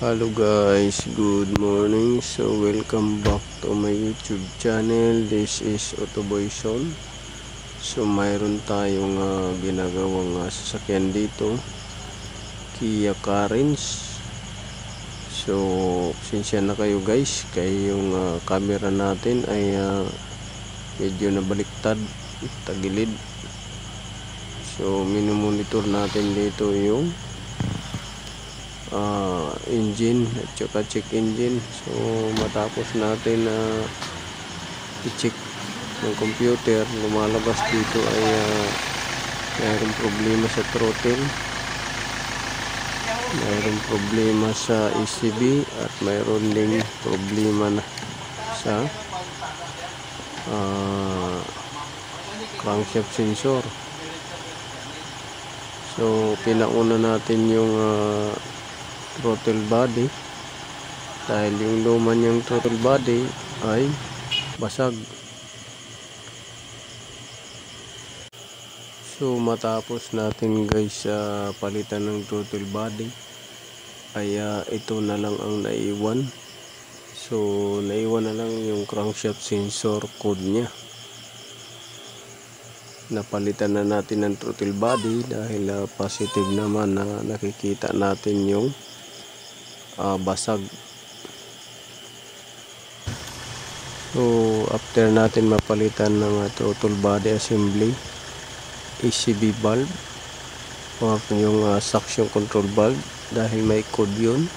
Hello guys, good morning. So welcome back to my YouTube channel. This is Autoboy Son. So mayroon tayong ginagawang sasakyan dito, Kia Carens. So pasensya na kayo guys, kaya yung camera natin ay medyo nabaliktad, tagilid. So minumonitor natin dito yung engine at saka check engine. So matapos natin i-check ng computer, lumalabas dito ay mayroong problema sa throttle, mayroong problema sa ECB, at mayroon ding problema na sa crankshaft sensor. So pinauna natin yung throttle body dahil yung luma niyang throttle body ay basag. So matapos natin guys palitan ng throttle body ay ito na lang ang naiwan. So naiwan na lang yung crankshaft sensor code niya. Napalitan na natin ng throttle body dahil positive naman na nakikita natin yung basag. So after natin mapalitan ng throttle body assembly, ECB valve or yung suction control valve, dahil may code yun,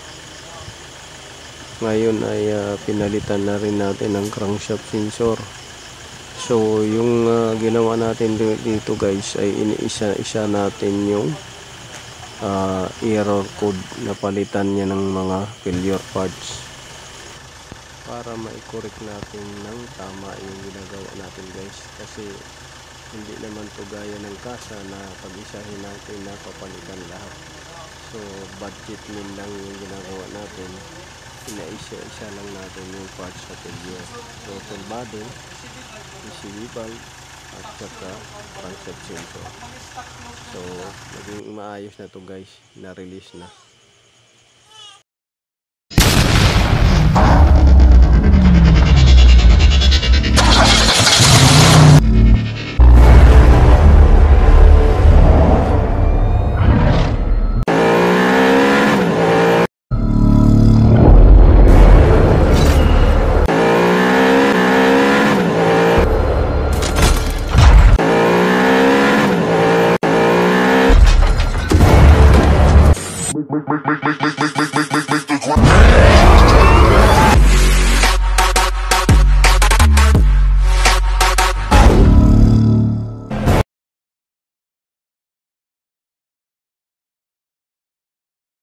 ngayon ay pinalitan na rin natin ng crankshaft sensor. So yung ginawa natin dito guys ay iniisa-isa natin yung error code na palitan niya ng mga failure parts para ma-correct natin ng tama yung ginagawa natin guys, kasi hindi naman to gaya ng kasa na pag-isahin natin na papalitan lahat. So budget meal lang yung ginagawa natin, inaisa-isa lang natin yung parts sa failure: throttle body, ECB valve at saka crankshaft sensor. So naging maayos na to guys, na-release na.